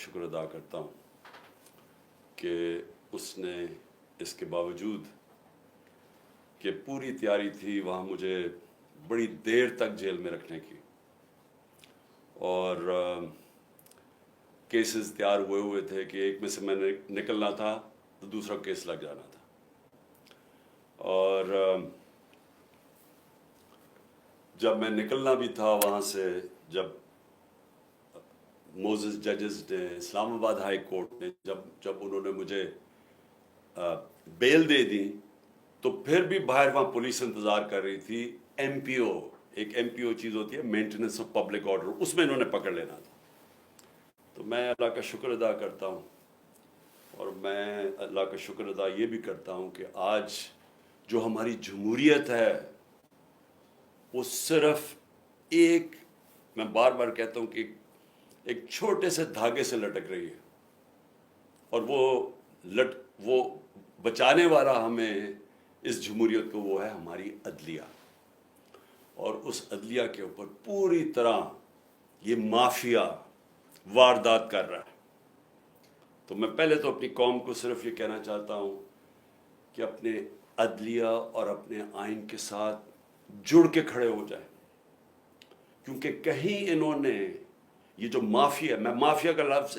شکر ادا کرتا ہوں کہ اس نے اس کے باوجود کہ پوری تیاری تھی وہاں مجھے بڑی دیر تک جیل میں رکھنے کی، اور کیسز تیار ہوئے تھے کہ ایک میں سے میں نے نکلنا تھا تو دوسرا کیس لگ جانا تھا، اور جب میں نکلنا بھی تھا وہاں سے، جب موزس ججز نے، اسلام آباد ہائی کورٹ نے جب انہوں نے مجھے بیل دے دی، تو پھر بھی باہر وہاں پولیس انتظار کر رہی تھی۔ ایم پی او، ایک ایم پی او چیز ہوتی ہے، مینٹیننس آف پبلک آرڈر، اس میں انہوں نے پکڑ لینا تھا۔ تو میں اللہ کا شکر ادا کرتا ہوں، اور میں اللہ کا شکر ادا یہ بھی کرتا ہوں کہ آج جو ہماری جمہوریت ہے وہ صرف ایک، میں بار بار کہتا ہوں کہ ایک چھوٹے سے دھاگے سے لٹک رہی ہے، اور وہ بچانے والا ہمیں اس جمہوریت کو وہ ہے ہماری عدلیہ، اور اس عدلیہ کے اوپر پوری طرح یہ مافیا واردات کر رہا ہے۔ تو میں پہلے تو اپنی قوم کو صرف یہ کہنا چاہتا ہوں کہ اپنے عدلیہ اور اپنے آئین کے ساتھ جڑ کے کھڑے ہو جائیں، کیونکہ کہیں انہوں نے یہ جو مافیا، میں مافیا کا لفظ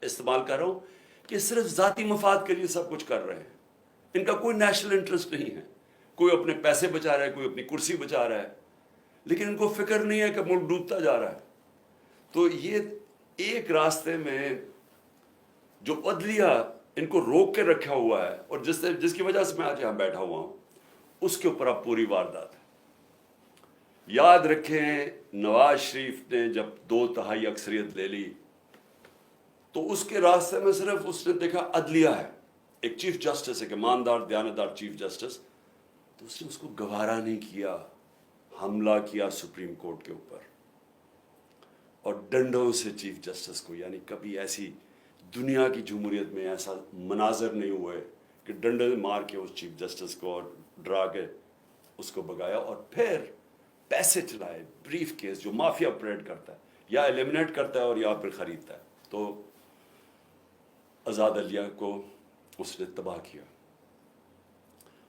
استعمال کر رہا ہوں کہ صرف ذاتی مفاد کے لیے سب کچھ کر رہے ہیں، ان کا کوئی نیشنل انٹرسٹ نہیں ہے، کوئی اپنے پیسے بچا رہا ہے، کوئی اپنی کرسی بچا رہا ہے، لیکن ان کو فکر نہیں ہے کہ ملک ڈوبتا جا رہا ہے۔ تو یہ ایک راستے میں جو عدلیہ ان کو روک کے رکھا ہوا ہے، اور جس کی وجہ سے میں آج یہاں بیٹھا ہوا ہوں، اس کے اوپر اب پوری واردات ہے۔ یاد رکھیں، نواز شریف نے جب 2/3 اکثریت لے لی تو اس کے راستے میں صرف اس نے دیکھا عدلیہ ہے، ایک چیف جسٹس، ایک ایماندار دیانتدار چیف جسٹس، تو اس نے اس کو گوارا نہیں کیا، حملہ کیا سپریم کورٹ کے اوپر، اور ڈنڈوں سے چیف جسٹس کو، یعنی کبھی ایسی دنیا کی جمہوریت میں ایسا مناظر نہیں ہوئے کہ ڈنڈے مار کے اس چیف جسٹس کو اور ڈرا کے اس کو بگایا، اور پھر پیسے چلائے، بریف کیس جو مافیا آپریٹ کرتا ہے، یا ایلیمنیٹ کرتا ہے اور یا پھر خریدتا ہے۔ تو آزاد عدلیہ کو اس نے تباہ کیا،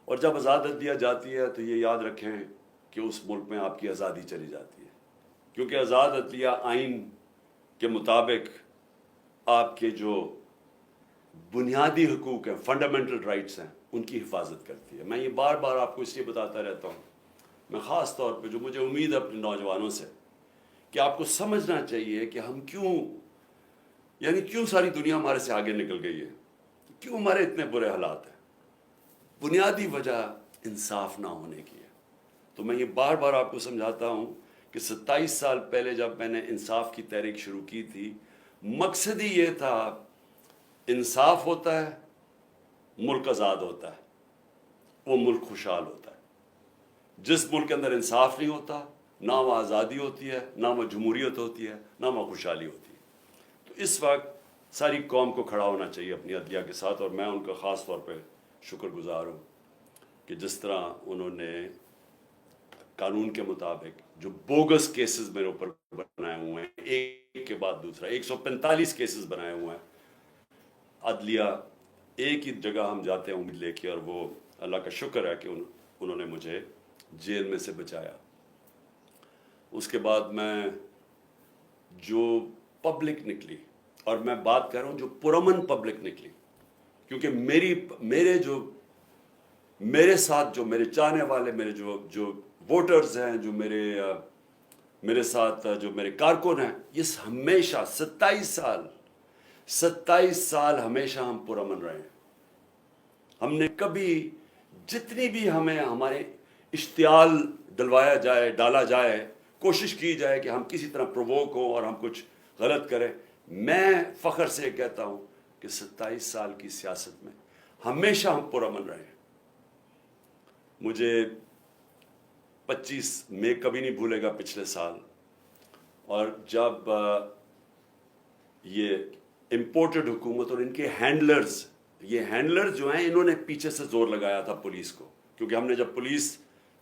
اور جب آزاد عدلیہ جاتی ہے تو یہ یاد رکھیں کہ اس ملک میں آپ کی آزادی چلی جاتی ہے، کیونکہ آزاد عدلیہ آئین کے مطابق آپ کے جو بنیادی حقوق ہیں، فنڈامنٹل رائٹس ہیں، ان کی حفاظت کرتی ہے۔ میں یہ بار بار آپ کو اس لیے بتاتا رہتا ہوں، میں خاص طور پہ جو مجھے امید ہے اپنے نوجوانوں سے، کہ آپ کو سمجھنا چاہیے کہ ہم کیوں ساری دنیا ہمارے سے آگے نکل گئی ہے، کیوں ہمارے اتنے برے حالات ہیں۔ بنیادی وجہ انصاف نہ ہونے کی ہے۔ تو میں یہ بار بار آپ کو سمجھاتا ہوں کہ 27 سال پہلے جب میں نے انصاف کی تحریک شروع کی تھی، مقصد ہی یہ تھا، انصاف ہوتا ہے، ملک آزاد ہوتا ہے، وہ ملک خوشحال ہوتا ہے۔ جس ملک کے اندر انصاف نہیں ہوتا، نہ وہ آزادی ہوتی ہے، نہ وہ جمہوریت ہوتی ہے، نہ وہ خوشحالی ہوتی ہے۔ تو اس وقت ساری قوم کو کھڑا ہونا چاہیے اپنی عدلیہ کے ساتھ، اور میں ان کا خاص طور پہ شکر گزار ہوں کہ جس طرح انہوں نے قانون کے مطابق جو بوگس کیسز میرے اوپر بنائے ہوئے ہیں، ایک کے بعد دوسرا 145 کیسز بنائے ہوئے ہیں، عدلیہ ایک ہی جگہ ہم جاتے ہیں امید لے کے، اور وہ اللہ کا شکر ہے کہ انہوں نے مجھے جیل میں سے بچایا۔ اس کے بعد میں جو پبلک نکلی، اور میں بات کر رہا ہوں جو پرامن پبلک نکلی، کیونکہ میرے ساتھ جو میرے چاہنے والے، میرے جو ووٹرز ہیں، جو میرے ساتھ جو میرے کارکن ہیں، یہ ہمیشہ 27 سال ہمیشہ ہم پرامن رہے ہیں۔ ہم نے کبھی، جتنی بھی ہمارے اشتعال ڈالا جائے، کوشش کی جائے کہ ہم کسی طرح پرووک ہوں اور ہم کچھ غلط کریں، میں فخر سے کہتا ہوں کہ 27 سال کی سیاست میں ہمیشہ ہم پرامن رہے ہیں۔ مجھے 25 مئی کبھی نہیں بھولے گا پچھلے سال، اور جب یہ امپورٹڈ حکومت اور ان کے ہینڈلرز جو ہیں، انہوں نے پیچھے سے زور لگایا تھا پولیس کو، کیونکہ ہم نے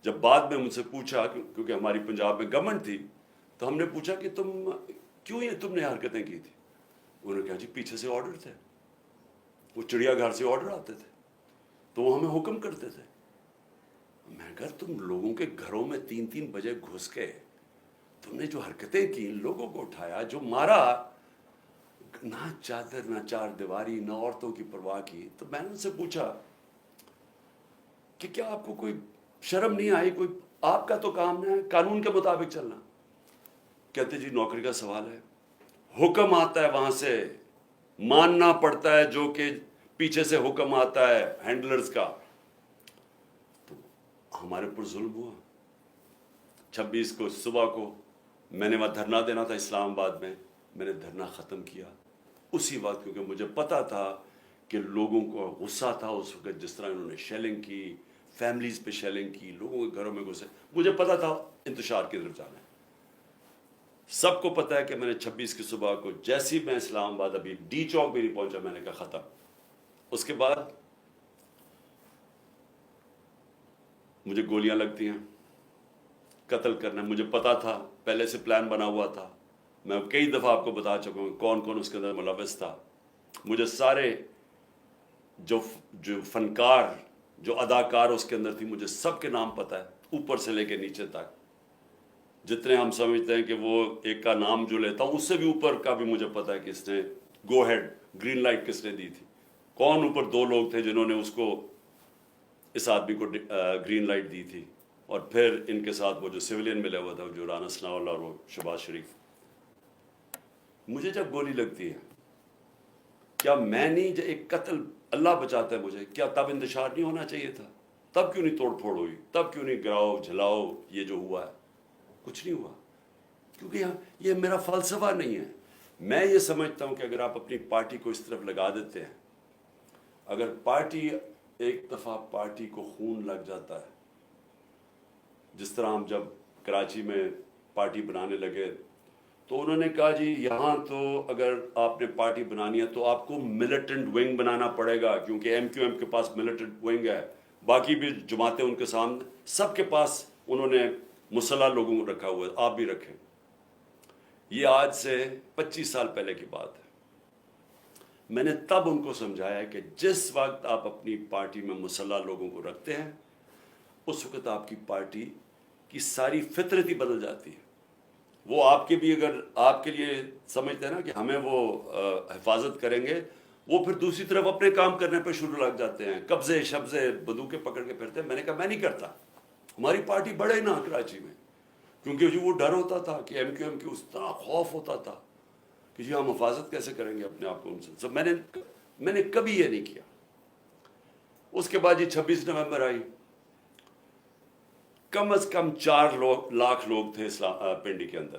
جب بعد میں مجھ سے پوچھا، کیونکہ ہماری پنجاب میں گورنمنٹ تھی، تو ہم نے پوچھا کہ تم نے حرکتیں کی تھی، انہوں نے کہا جی پیچھے سے آرڈر تھے، وہ چڑیا گھر سے آرڈر آتے تھے تو وہ ہمیں حکم کرتے تھے۔ میں کہا تم لوگوں کے گھروں میں 3 بجے گھس کے تم نے جو حرکتیں کی، لوگوں کو اٹھایا، جو مارا، نہ چادر نہ چار دیواری نہ عورتوں کی پرواہ کی۔ تو میں نے ان سے پوچھا کہ کیا آپ کو کوئی شرم نہیں آئی؟ کوئی آپ کا تو کام ہے قانون کے مطابق چلنا۔ کہتے جی نوکری کا سوال ہے، حکم آتا ہے وہاں سے، ماننا پڑتا ہے جو کہ پیچھے سے حکم آتا ہے ہینڈلرز کا۔ تو ہمارے پر ظلم ہوا۔ 26 کو صبح کو میں نے وہاں دھرنا دینا تھا اسلام آباد میں نے دھرنا ختم کیا اسی وقت، کیونکہ مجھے پتا تھا کہ لوگوں کو غصہ تھا اس وقت، جس طرح انہوں نے شیلنگ کی، فیملیز پہ شیلنگ کی، لوگوں کے گھروں میں گھسے۔ مجھے پتا تھا انتشار کی طرف جانا ہے۔ سب کو پتا ہے کہ میں نے 26 کی صبح کو جیسی میں اسلام آباد ابھی ڈی چوک بھی نہیں پہنچا، میں نے کہا ختم۔ اس کے بعد مجھے گولیاں لگتی ہیں، قتل کرنا، مجھے پتا تھا، پہلے سے پلان بنا ہوا تھا۔ میں کئی دفعہ آپ کو بتا چکا ہوں کون کون اس کے اندر ملوث تھا۔ مجھے سارے جو فنکار، جو اداکار اس کے اندر تھی، مجھے سب کے نام پتا ہے، اوپر سے لے کے نیچے تک۔ جتنے ہم سمجھتے ہیں کہ وہ ایک کا نام جو لیتا ہوں، اس سے بھی اوپر کا بھی مجھے پتا ہے کہ اس نے گو ہیڈ، گرین لائٹ کس نے دی تھی، کون اوپر 2 لوگ تھے جنہوں نے اس کو، اس آدمی کو گرین لائٹ دی تھی، اور پھر ان کے ساتھ وہ جو سویلین ملا ہوا تھا، جو رانا ثناء اللہ اور وہ شہباز شریف۔ مجھے جب گولی لگتی ہے، کیا میں نہیں، جو ایک قتل اللہ بچاتا ہے مجھے، کیا تب انتشار نہیں ہونا چاہیے تھا؟ تب کیوں نہیں توڑ پھوڑ ہوئی؟ تب کیوں نہیں گراؤ جھلاؤ یہ جو ہوا ہے؟ کچھ نہیں ہوا، کیونکہ یہ میرا فلسفہ نہیں ہے۔ میں یہ سمجھتا ہوں کہ اگر آپ اپنی پارٹی کو اس طرف لگا دیتے ہیں، اگر پارٹی، ایک دفعہ پارٹی کو خون لگ جاتا ہے، جس طرح ہم جب کراچی میں پارٹی بنانے لگے تو انہوں نے کہا جی یہاں تو اگر آپ نے پارٹی بنانی ہے تو آپ کو ملیٹنٹ ونگ بنانا پڑے گا، کیونکہ ایم کیو ایم کے پاس ملیٹنٹ ونگ ہے، باقی بھی جماعتیں ان کے سامنے، سب کے پاس انہوں نے مسلح لوگوں کو رکھا ہوا ہے، آپ بھی رکھیں۔ یہ آج سے 25 سال پہلے کی بات ہے۔ میں نے تب ان کو سمجھایا کہ جس وقت آپ اپنی پارٹی میں مسلح لوگوں کو رکھتے ہیں، اس وقت آپ کی پارٹی کی ساری فطرت ہی بدل جاتی ہے۔ وہ آپ کے بھی، اگر آپ کے لیے سمجھتے ہیں نا کہ ہمیں وہ حفاظت کریں گے، وہ پھر دوسری طرف اپنے کام کرنے پہ شروع لگ جاتے ہیں، قبضے شبضے بندوقیں پکڑ کے پھرتے ہیں۔ میں نے کہا میں نہیں کرتا، ہماری پارٹی بڑھے نا کراچی میں، کیونکہ جو وہ ڈر ہوتا تھا کہ ایم کیو ایم کی، اس طرح خوف ہوتا تھا کہ جی ہم حفاظت کیسے کریں گے اپنے آپ کو ان سے۔ سب میں نے کبھی یہ نہیں کیا۔ اس کے بعد جی 26 نومبر آئی، کم از کم 4 لاکھ لوگ تھے پنڈی کے اندر،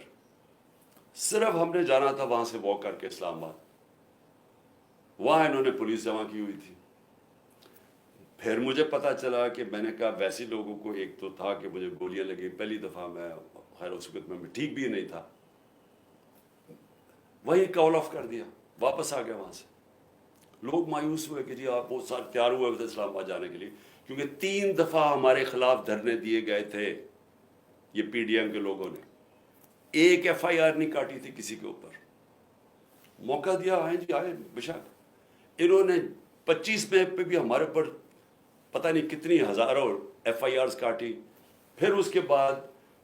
صرف ہم نے جانا تھا وہاں سے واک کر کے اسلام آباد، وہاں انہوں نے پولیس جمع کی ہوئی تھی۔ پھر مجھے پتا چلا کہ میں نے کہا ویسے لوگوں کو، ایک تو تھا کہ مجھے گولیاں لگی پہلی دفعہ، میں خیر اس وقت میں ٹھیک بھی نہیں تھا، وہی کال آف کر دیا، واپس آ گیا وہاں سے۔ لوگ مایوس ہوئے کہ جی آپ بہت سارے تیار ہوئے تھے اسلام آباد جانے کے لیے، کیونکہ 3 دفعہ ہمارے خلاف دھرنے دیے گئے تھے یہ پی ڈی ایم کے لوگوں نے، ایک ایف آئی آر نہیں کاٹی تھی کسی کے اوپر۔ موقع دیا، آئیں جی آئے بے شک۔ انہوں نے 25 میں پہ بھی ہمارے پر پتہ نہیں کتنی ہزاروں ایف آئی آرز کاٹی۔ پھر اس کے بعد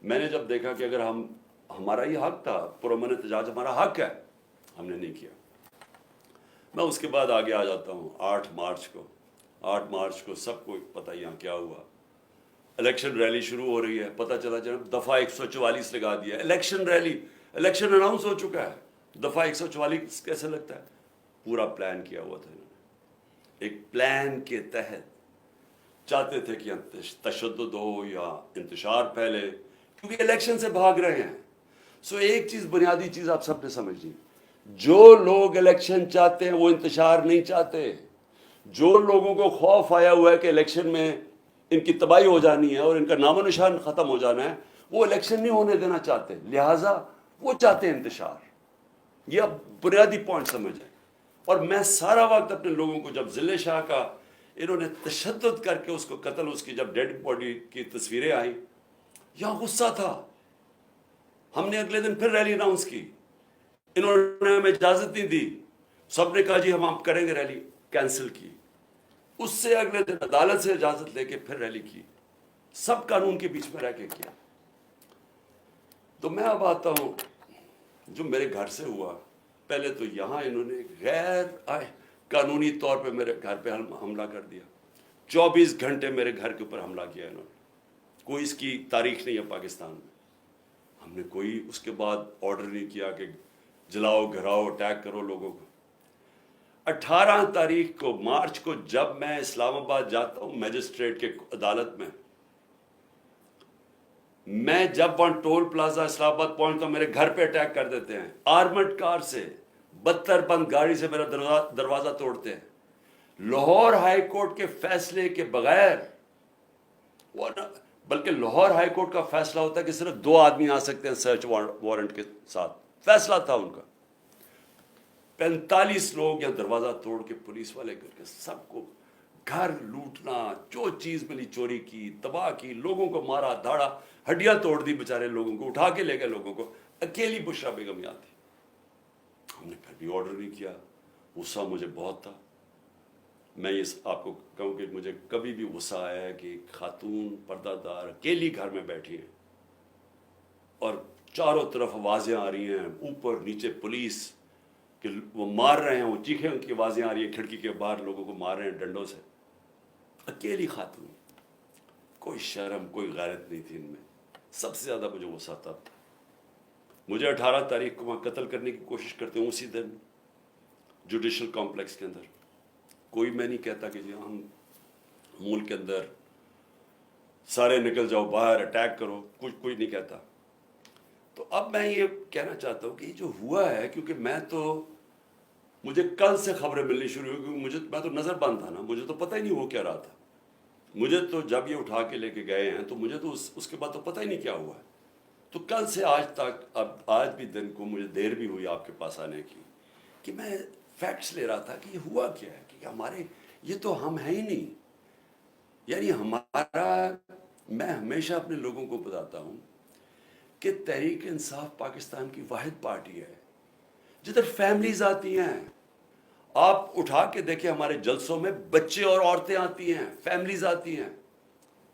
میں نے جب دیکھا کہ اگر ہمارا یہ حق تھا، پرامن احتجاج ہمارا حق ہے، ہم نے نہیں کیا۔ میں اس کے بعد آگے آ جاتا ہوں 8 مارچ کو سب کو پتہ یہاں کیا ہوا۔ الیکشن ریلی شروع ہو رہی ہے، پتہ چلا جب دفعہ 144 لگا دیا۔ الیکشن ریلی، الیکشن اناؤنس ہو چکا ہے، دفعہ 144 کیسے لگتا ہے؟ پورا پلان کیا ہوا تھا انہوں نے، ایک پلان کے تحت چاہتے تھے کہ تشدد ہو یا انتشار پھیلے، کیونکہ الیکشن سے بھاگ رہے ہیں۔ سو ایک چیز، بنیادی چیز آپ سب نے سمجھ لی، جو لوگ الیکشن چاہتے ہیں وہ انتشار نہیں چاہتے۔ جو لوگوں کو خوف آیا ہوا ہے کہ الیکشن میں ان کی تباہی ہو جانی ہے اور ان کا نام و نشان ختم ہو جانا ہے، وہ الیکشن نہیں ہونے دینا چاہتے، لہٰذا وہ چاہتے ہیں انتشار۔ یہ اب بنیادی پوائنٹ سمجھیں۔ اور میں سارا وقت اپنے لوگوں کو، جب ضلع شاہ کا انہوں نے تشدد کر کے اس کو قتل، اس کی جب ڈیڈ باڈی کی تصویریں آئیں، یہاں غصہ تھا۔ ہم نے اگلے دن پھر ریلی اناؤنس کی، انہوں نے ہمیں اجازت نہیں دی سب نے کہا جی ہم کریں گے ریلی، کینسل کی. اس سے اگلے دن عدالت سے اجازت لے کے پھر ریلی کی، سب قانون کے بیچ میں رہ کے کیا. تو میں اب آتا ہوں جو میرے گھر سے ہوا. پہلے تو یہاں انہوں نے غیر قانونی طور پہ میرے گھر پہ حملہ کر دیا. 24 گھنٹے میرے گھر کے اوپر حملہ کیا انہوں نے. کوئی اس کی تاریخ نہیں ہے پاکستان میں. ہم نے کوئی اس کے بعد آرڈر نہیں کیا کہ جلاؤ، گھراؤ، اٹیک کرو لوگوں کو. 18 تاریخ کو مارچ کو جب میں اسلام آباد جاتا ہوں میجسٹریٹ کے عدالت میں جب وہاں ٹول پلازا اسلام آباد پہنچتا ہوں میرے گھر پہ اٹیک کر دیتے ہیں آرمڈ کار سے، 72 بند گاڑی سے میرا دروازہ توڑتے ہیں. لاہور ہائی کورٹ کے فیصلے کے بغیر، بلکہ لاہور ہائی کورٹ کا فیصلہ ہوتا ہے کہ صرف 2 آدمی آ سکتے ہیں سرچ وارنٹ کے ساتھ. فیصلہ تھا ان کا. 45 لوگ یا دروازہ توڑ کے پولیس والے کر کے سب کو گھر لوٹنا، جو چیز ملی چوری کی، تباہ کی، لوگوں کو مارا دھاڑا، ہڈیاں توڑ دی بیچارے لوگوں کو، اٹھا کے لے گئے لوگوں کو. اکیلی بشرا بیگم یہاں تھی. ہم نے پھر بھی آرڈر نہیں کیا. غصہ مجھے بہت تھا. میں یہ آپ کو کہوں کہ مجھے کبھی بھی غصہ آیا ہے کہ خاتون پردہ دار اکیلی گھر میں بیٹھی ہیں اور چاروں طرف آوازیں آ رہی ہیں، اوپر نیچے پولیس کہ وہ مار رہے ہیں، وہ چیخیں ان کی آوازیں آ رہی ہیں، کھڑکی کے باہر لوگوں کو مار رہے ہیں ڈنڈوں سے. اکیلی خاتون، کوئی شرم کوئی غیرت نہیں تھی ان میں. سب سے زیادہ مجھے غصہ تھا. مجھے 18 تاریخ کو وہاں قتل کرنے کی کوشش کرتے ہوں اسی دن جوڈیشل کمپلیکس کے اندر. کوئی میں نہیں کہتا کہ جی ہم ملک کے اندر سارے نکل جاؤ باہر اٹیک کرو، کوئی نہیں کہتا. تو اب میں یہ کہنا چاہتا ہوں کہ یہ جو ہوا ہے، کیونکہ مجھے کل سے خبریں ملنی شروع ہوئی، کیونکہ میں تو نظر بند تھا نا، مجھے تو پتہ ہی نہیں ہو کیا رہا تھا. مجھے تو جب یہ اٹھا کے لے کے گئے ہیں تو مجھے تو اس کے بعد تو پتہ ہی نہیں کیا ہوا ہے. تو کل سے آج تک، اب آج بھی دن کو مجھے دیر بھی ہوئی آپ کے پاس آنے کی، کہ میں فیکٹس لے رہا تھا کہ یہ ہوا کیا ہے، کہ ہمارے یہ تو ہم ہیں ہی نہیں. یعنی میں ہمیشہ اپنے لوگوں کو بتاتا ہوں کہ تحریک انصاف پاکستان کی واحد پارٹی ہے جدھر فیملیز آتی ہیں. آپ اٹھا کے دیکھیں ہمارے جلسوں میں بچے اور عورتیں آتی ہیں، فیملیز آتی ہیں.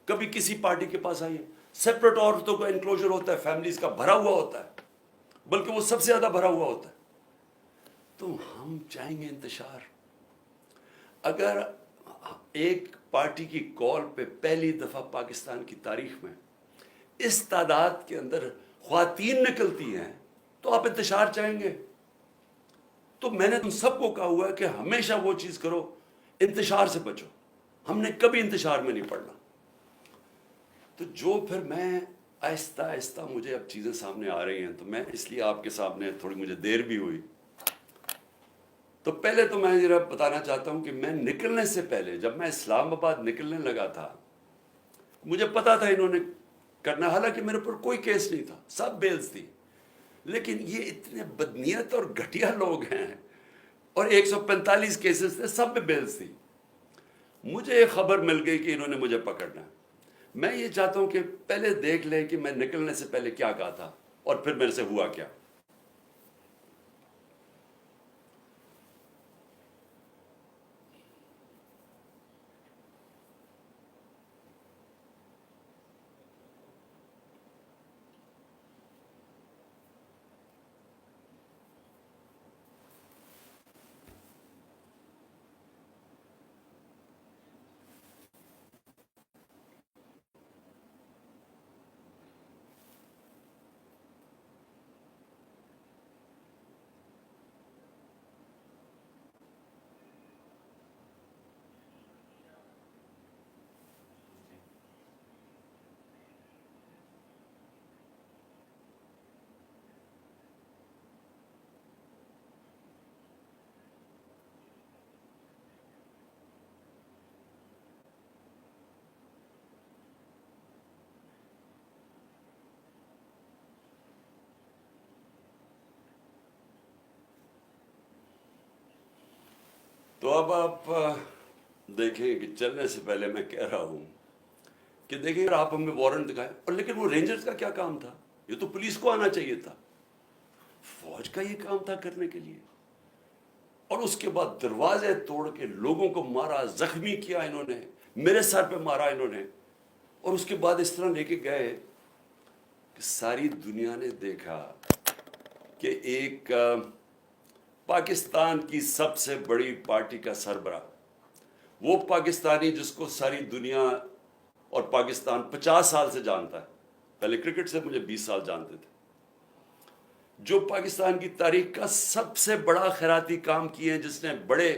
کبھی کسی پارٹی کے پاس آئی ہیں، سیپریٹ عورتوں کا انکلوجر ہوتا ہے، فیملیز کا بھرا ہوا ہوتا ہے، بلکہ وہ سب سے زیادہ بھرا ہوا ہوتا ہے. تو ہم چاہیں گے انتشار. اگر ایک پارٹی کی کال پہ پہلی دفعہ پاکستان کی تاریخ میں اس تعداد کے اندر خواتین نکلتی ہیں تو آپ انتشار چاہیں گے. تو میں نے تم سب کو کہا ہوا ہے کہ ہمیشہ وہ چیز کرو، انتشار سے بچو. ہم نے کبھی انتشار میں نہیں پڑنا. تو جو پھر میں آہستہ آہستہ مجھے اب چیزیں سامنے آ رہی ہیں، تو میں اس لیے آپ کے سامنے تھوڑی مجھے دیر بھی ہوئی. تو پہلے تو میں ذرا بتانا چاہتا ہوں کہ میں نکلنے سے پہلے، جب میں اسلام آباد نکلنے لگا تھا، مجھے پتا تھا انہوں نے کرنا، حالانکہ میرے پر کوئی کیس نہیں تھا، سب بیلز تھی. لیکن یہ اتنے بدنیت اور گھٹیا لوگ ہیں، اور 145 کیسز تھے، سب میں بیلز تھی. مجھے ایک خبر مل گئی کہ انہوں نے مجھے پکڑنا. میں یہ چاہتا ہوں کہ پہلے دیکھ لیں کہ میں نکلنے سے پہلے کیا کہا تھا اور پھر میرے سے ہوا کیا. تو اب آپ دیکھیں کہ چلنے سے پہلے میں کہہ رہا ہوں کہ دیکھیں آپ ہمیں وارنٹ دکھائیں، اور لیکن وہ رینجرز کا کیا کام تھا؟ یہ تو پولیس کو آنا چاہیے تھا، فوج کا یہ کام تھا کرنے کے لیے. اور اس کے بعد دروازے توڑ کے لوگوں کو مارا، زخمی کیا انہوں نے، میرے سر پہ مارا انہوں نے، اور اس کے بعد اس طرح لے کے گئے کہ ساری دنیا نے دیکھا کہ ایک پاکستان کی سب سے بڑی پارٹی کا سربراہ، وہ پاکستانی جس کو ساری دنیا اور پاکستان 50 سال سے جانتا ہے، پہلے کرکٹ سے مجھے 20 سال جانتے تھے، جو پاکستان کی تاریخ کا سب سے بڑا خیراتی کام کیے ہیں، جس نے بڑے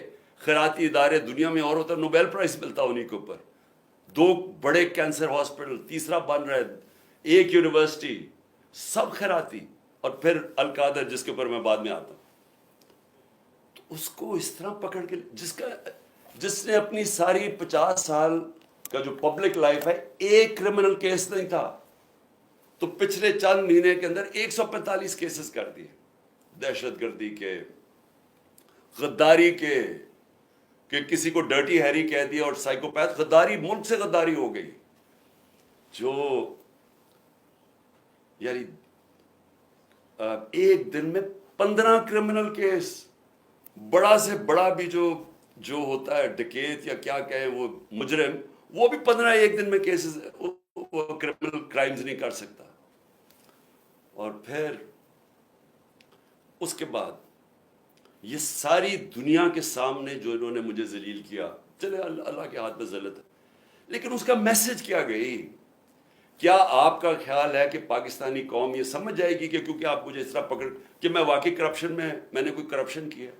خیراتی ادارے دنیا میں اور ہوتا ہے، نوبیل پرائز ملتا انہی کے اوپر، 2 بڑے کینسر ہاسپٹل، تیسرا بن رہا ہے، 1 یونیورسٹی، سب خیراتی، اور پھر القادر جس کے اوپر میں بعد میں آتا ہوں، تو اس کو اس طرح پکڑ کے جس نے اپنی ساری 50 سال کا جو پبلک لائف ہے ایک کرمنل کیس نہیں تھا، تو پچھلے چند مہینے کے اندر 145 کیسز کر دیے، دہشت گردی کے، غداری کے، کہ کسی کو ڈرٹی ہیری کہہ دیا، اور سائیکوپیتھ غداری، ملک سے غداری ہو گئی، جو یعنی ایک دن میں 15 کرمنل کیس، بڑا سے بڑا بھی جو ہوتا ہے ڈکیت یا کیا کہیں وہ مجرم، وہ بھی 15 ایک دن میں کیسز، وہ کرمنل کرائمز نہیں کر سکتا۔ اور پھر اس کے بعد یہ ساری دنیا کے سامنے جو انہوں نے مجھے ذلیل کیا، چلے اللہ کے ہاتھ میں ذلت ہے، لیکن اس کا میسج کیا گئی؟ کیا آپ کا خیال ہے کہ پاکستانی قوم یہ سمجھ جائے گی کہ کیونکہ آپ مجھے اس طرح پکڑ کہ میں واقعی کرپشن میں نے کوئی کرپشن کیا؟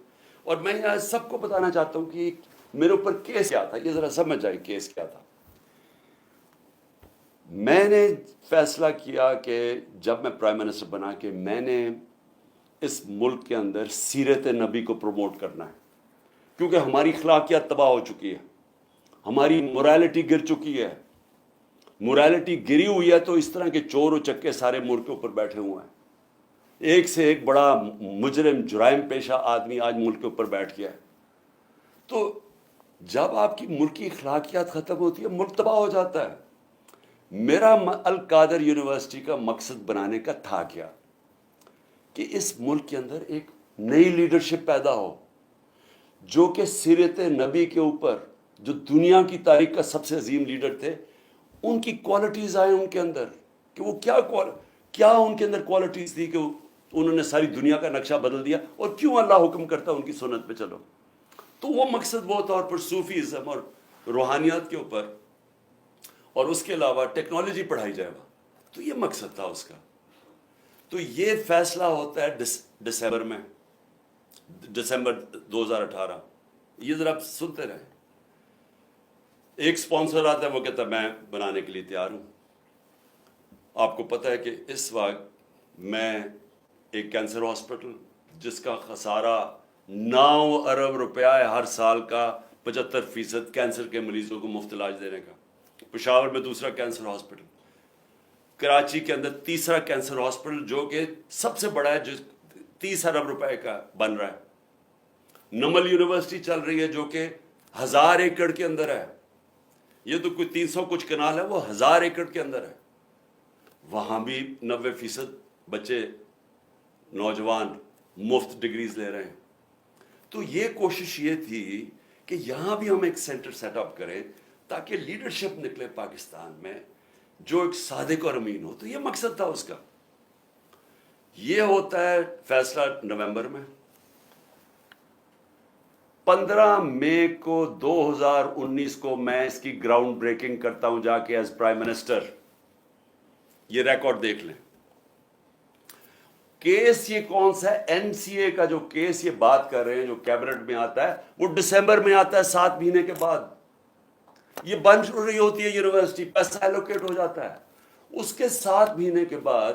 اور میں یہاں سب کو بتانا چاہتا ہوں کہ میرے اوپر کیس کیا تھا، یہ ذرا سمجھ جائے کیس کیا تھا۔ میں نے فیصلہ کیا کہ جب میں پرائم منسٹر بنا کہ میں نے اس ملک کے اندر سیرت نبی کو پروموٹ کرنا ہے، کیونکہ ہماری اخلاقیات تباہ ہو چکی ہے، ہماری موریلٹی گر چکی ہے، موریلٹی گری ہوئی ہے، تو اس طرح کے چور و چکے سارے ملک کے اوپر بیٹھے ہوئے ہیں، ایک سے ایک بڑا مجرم جرائم پیشہ آدمی آج ملک کے اوپر بیٹھ گیا ہے۔ تو جب آپ کی ملک کی اخلاقیات ختم ہوتی ہے، ملک تباہ ہو جاتا ہے۔ میرا القادر یونیورسٹی کا مقصد بنانے کا تھا کیا کہ اس ملک کے اندر ایک نئی لیڈرشپ پیدا ہو، جو کہ سیرت نبی کے اوپر، جو دنیا کی تاریخ کا سب سے عظیم لیڈر تھے، ان کی کوالٹیز آئیں ان کے اندر، کہ وہ کیا ان کے اندر کوالٹیز تھی کہ انہوں نے ساری دنیا کا نقشہ بدل دیا، اور کیوں اللہ حکم کرتا ان کی سنت پہ چلو۔ تو وہ مقصد وہ طور پر صوفیزم اور روحانیات کے اوپر، اور اس کے علاوہ ٹیکنالوجی پڑھائی جائے گا، تو یہ مقصد تھا اس کا۔ تو یہ فیصلہ ہوتا ہے دسمبر 2018، یہ ذرا آپ سنتے رہیں۔ ایک سپانسر آتا ہے، وہ کہتا ہے میں بنانے کے لیے تیار ہوں۔ آپ کو پتہ ہے کہ اس وقت میں ایک کینسر ہاسپٹل جس کا خسارہ 9 ارب روپیہ ہے ہر سال کا، 75% کینسر کے مریضوں کو مفت علاج دینے کا، پشاور میں دوسرا کینسر ہاسپٹل، کراچی کے اندر تیسرا کینسر ہاسپٹل جو کہ سب سے بڑا ہے، جو 30 ارب روپے کا بن رہا ہے، نمل یونیورسٹی چل رہی ہے جو کہ 1000 ایکڑ کے اندر ہے، یہ تو کوئی 300 کچھ کنال ہے، وہ 1000 ایکڑ کے اندر ہے، وہاں بھی 90% بچے نوجوان مفت ڈگریز لے رہے ہیں۔ تو یہ کوشش یہ تھی کہ یہاں بھی ہم ایک سینٹر سیٹ اپ کریں تاکہ لیڈرشپ نکلے پاکستان میں جو ایک صادق اور امین ہو۔ تو یہ مقصد تھا اس کا۔ یہ ہوتا ہے فیصلہ نومبر میں۔ 15 مئی کو 2019 کو میں اس کی گراؤنڈ بریکنگ کرتا ہوں جا کے ایز پرائم منسٹر۔ یہ ریکارڈ دیکھ لیں۔ کیس یہ کون سا ہے؟ این سی اے کا جو کیس یہ بات کر رہے ہیں جو کیبنٹ میں آتا ہے، وہ دسمبر میں آتا ہے، 7 مہینے کے بعد۔ یہ بن رہی ہوتی ہے یونیورسٹی، پیسہ ایلوکیٹ ہو جاتا ہے، اس کے 7 مہینے کے بعد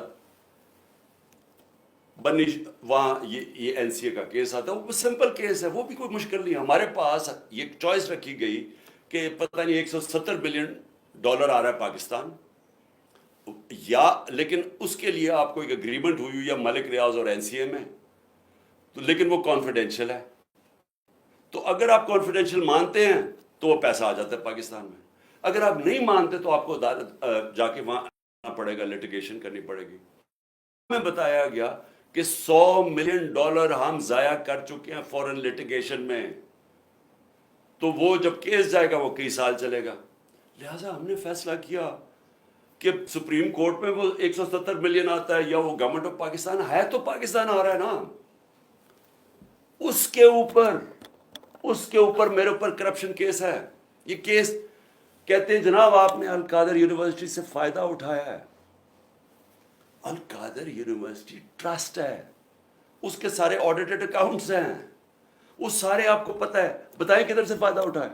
وہاں یہ این سی اے کا کیس آتا ہے۔ وہ سمپل کیس ہے، وہ بھی کوئی مشکل نہیں ہے۔ ہمارے پاس یہ چوائس رکھی گئی کہ پتہ نہیں $170 بلین آ رہا ہے پاکستان، یا لیکن اس کے لیے آپ کو ایک اگریمنٹ ہوئی یا ملک ریاض اور این سی اے میں، تو لیکن وہ کانفیڈینشیل ہے۔ تو اگر آپ کانفیڈینشیل مانتے ہیں تو وہ پیسہ آ جاتا ہے پاکستان میں، اگر آپ نہیں مانتے تو آپ کو عدالت جا کے وہاں آنا پڑے گا، لیٹیگیشن کرنی پڑے گی۔ میں بتایا گیا کہ $100 ملین ہم ضائع کر چکے ہیں فورن لٹیگیشن میں، تو وہ جب کیس جائے گا وہ کئی سال چلے گا. لہٰذا ہم نے فیصلہ کیا کہ سپریم کورٹ میں وہ 170 ملین آتا ہے یا وہ گورنمنٹ آف پاکستان ہے تو پاکستان آ رہا ہے نا، اس کے اوپر میرے اوپر کرپشن کیس ہے. یہ کیس کہتے ہیں جناب آپ نے القادر یونیورسٹی سے فائدہ اٹھایا ہے. القادر یونیورسٹی ٹرسٹ ہے، اس کے سارے آڈیٹڈ اکاؤنٹس ہیں، وہ سارے آپ کو پتہ ہے. بتائیں کدھر سے فائدہ اٹھایا؟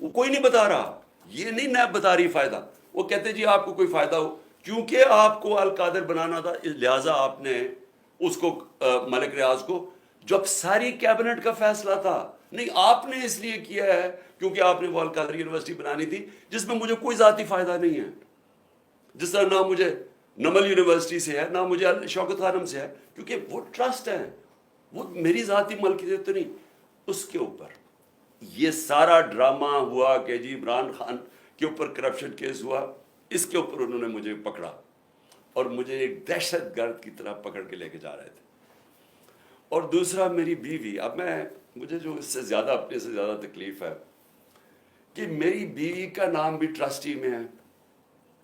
وہ کوئی نہیں بتا رہا. یہ نہیں نیب بتا رہی فائدہ. وہ کہتے جی آپ کو کوئی فائدہ ہو، کیونکہ آپ کو القادر بنانا تھا لہٰذا آپ نے اس کو ملک ریاض کو، جب ساری کیبنٹ کا فیصلہ تھا. نہیں، آپ نے اس لیے کیا ہے کیونکہ آپ نے وہ القادر یونیورسٹی بنانی تھی جس میں مجھے کوئی ذاتی فائدہ نہیں ہے. جس طرح نہ مجھے نمل یونیورسٹی سے ہے، نہ مجھے شوکت خانم سے ہے، کیونکہ وہ ٹرسٹ ہے، وہ میری ذاتی ملکیت تو نہیں. اس کے اوپر یہ سارا ڈرامہ ہوا کہ جی عمران خان کے اوپر کرپشن کیس ہوا، اس کے اوپر انہوں نے مجھے پکڑا اور مجھے ایک دہشت گرد کی طرح پکڑ کے لے کے جا رہے تھے. اور دوسرا میری بیوی، اب مجھے جو اس سے زیادہ اپنے سے زیادہ تکلیف ہے کہ میری بیوی کا نام بھی ٹرسٹی میں ہے.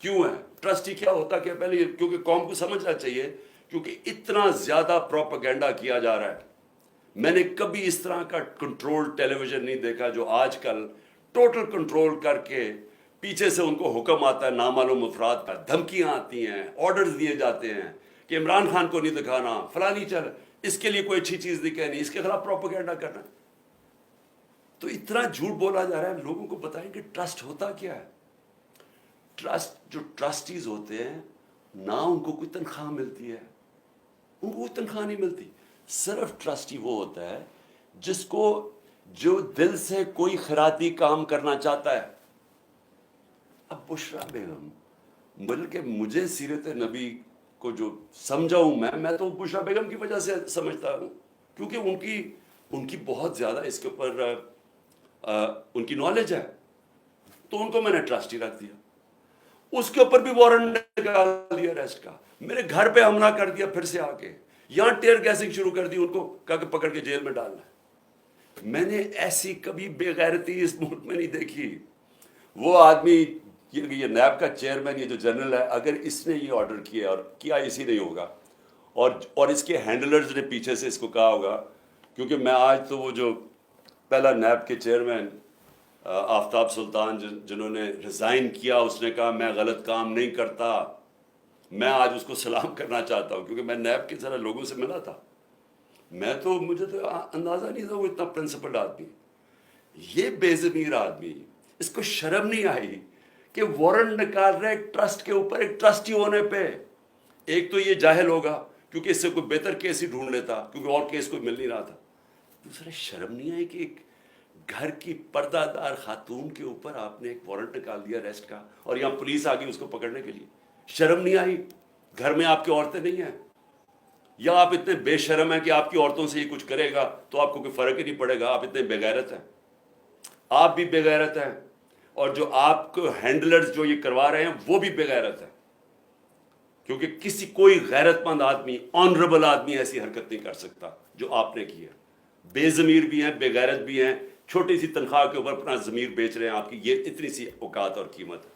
کیوں ہے؟ ٹرسٹی کیا ہوتا کیا؟ پہلے کیونکہ قوم کو سمجھنا چاہیے، کیونکہ اتنا زیادہ پروپیگنڈا کیا جا رہا ہے. میں نے کبھی اس طرح کا کنٹرول ٹیلی ویژن نہیں دیکھا جو آج کل ٹوٹل کنٹرول کر کے پیچھے سے ان کو حکم آتا ہے نامعلوم افراد کا، دھمکیاں آتی ہیں، آرڈرز دیے جاتے ہیں کہ عمران خان کو نہیں دکھانا، فلانی چل، اس کے لیے کوئی اچھی چیز نہیں کہنی، اس کے خلاف پروپیگنڈا کرنا. تو اتنا جھوٹ بولا جا رہا ہے. لوگوں کو بتائیں کہ ٹرسٹ ہوتا کیا ہے. ٹرسٹ، جو ٹرسٹیز ہوتے ہیں نہ ان کو کوئی تنخواہ ملتی ہے، ان کو کوئی تنخواہ نہیں ملتی. صرف ٹرسٹی وہ ہوتا ہے جس کو جو دل سے کوئی خیراتی کام کرنا چاہتا ہے. اب بشرا بیگم، بلکہ مجھے سیرت نبی کو جو سمجھا ہوں میں تو بشرا بیگم کی وجہ سے سمجھتا ہوں، کیونکہ ان کی بہت زیادہ اس کے اوپر ان کی نالج ہے، تو ان کو میں نے ٹرسٹی رکھ دیا. اس کے اوپر بھی وارنٹ نکال دیا ریسٹ کا. میرے گھر پہ حملہ کر دیا پھر سے آ کے، یہاں ٹیئر گیسنگ شروع کر دی، ان کو کہا کہ پکڑ کے جیل میں ڈالنا ہے. میں نے ایسی کبھی بے غیرتی اس ملک میں نہیں دیکھی. وہ آدمی یہ نیب کا چیئرمین، یہ جو جنرل ہے، اگر اس نے یہ آرڈر کیا اور کیا اسی نہیں ہوگا، اور اس کے ہینڈلرز نے پیچھے سے اس کو کہا ہوگا، کیونکہ میں آج تو وہ جو پہلا نیب کے چیئرمین آفتاب سلطان جنہوں نے ریزائن کیا، اس نے کہا میں غلط کام نہیں کرتا. میں آج اس کو سلام کرنا چاہتا ہوں کیونکہ میں نیب کے ذرا لوگوں سے ملا تھا. مجھے تو اندازہ نہیں تھا وہ اتنا پرنسپلڈ آدمی، یہ بے ضمیر آدمی، اس کو شرم نہیں آئی کہ وارنٹ نکال رہے ایک ٹرسٹ کے اوپر، ایک ٹرسٹی ہونے پہ. ایک تو یہ جاہل ہوگا کیونکہ اس سے کوئی بہتر کیس ہی ڈھونڈ لیتا، کیونکہ اور کیس کوئی مل نہیں رہا تھا. دوسرا، شرم نہیں آئی کہ ایک گھر کی پردہ دار خاتون کے اوپر آپ نے ایک وارنٹ نکال دیا ریسٹ کا، اور یہاں پولیس آ گئی اس کو پکڑنے کے لیے. شرم نہیں آئی؟ گھر میں آپ کی عورتیں نہیں ہیں؟ یا آپ اتنے بے شرم ہیں کہ آپ کی عورتوں سے یہ کچھ کرے گا تو آپ کو کوئی فرق ہی نہیں پڑے گا؟ آپ اتنے بے غیرت ہیں. آپ بھی بے غیرت ہیں، اور جو آپ کو ہینڈلرز جو یہ کروا رہے ہیں وہ بھی بے غیرت ہیں، کیونکہ کوئی غیرت مند آدمی، آنریبل آدمی ایسی حرکت نہیں کر سکتا جو آپ نے کی ہے. بے ضمیر بھی ہیں، بے غیرت بھی ہیں، چھوٹی سی تنخواہ کے اوپر اپنا ضمیر بیچ رہے ہیں. آپ کی یہ اتنی سی اوقات اور قیمت ہے.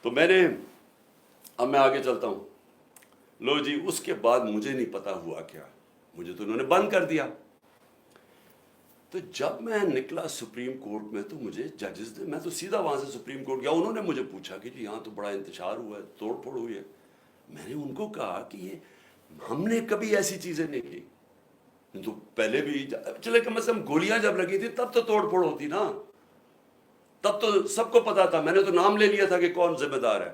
تو اب میں آگے چلتا ہوں. لو جی، اس کے بعد مجھے نہیں پتا ہوا کیا، مجھے تو انہوں نے بند کر دیا. تو جب میں نکلا سپریم کورٹ میں تو مجھے ججز نے، میں تو سیدھا وہاں سے سپریم کورٹ گیا، انہوں نے مجھے پوچھا کہ جی یہاں تو بڑا انتشار ہوا ہے، توڑ پھوڑ ہوئی ہے. میں نے ان کو کہا کہ یہ ہم نے کبھی ایسی چیزیں نہیں کی. تو پہلے بھی چلے کم از کم گولیاں جب لگی تھی تب تو توڑ پھوڑ ہوتی نا، تب تو سب کو پتا تھا. میں نے تو نام لے لیا تھا کہ کون ذمہ دار ہے.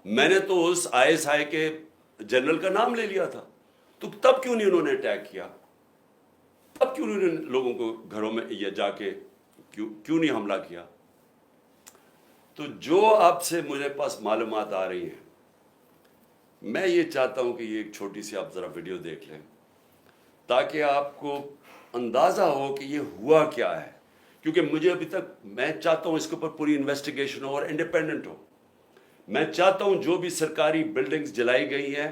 میں نے تو اس ISI کے جنرل کا نام لے لیا تھا. تو تب کیوں نہیں انہوں نے اٹیک کیا؟ تب کیوں انہوں نے لوگوں کو گھروں میں یہ جا کے کیوں نہیں حملہ کیا؟ تو جو اب سے مجھے پاس معلومات آ رہی ہیں، میں یہ چاہتا ہوں کہ یہ ایک چھوٹی سی آپ ذرا ویڈیو دیکھ لیں تاکہ آپ کو اندازہ ہو کہ یہ ہوا کیا ہے. کیونکہ مجھے ابھی تک، میں چاہتا ہوں اس کے اوپر پوری انویسٹیگیشن ہو اور انڈیپینڈنٹ ہو. میں چاہتا ہوں جو بھی سرکاری بلڈنگز جلائی گئی ہیں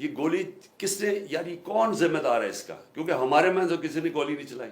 یہ گولی کس نے، یعنی کون ذمہ دار ہے اس کا؟ کیونکہ ہمارے میں تو کسی نے گولی نہیں چلائی.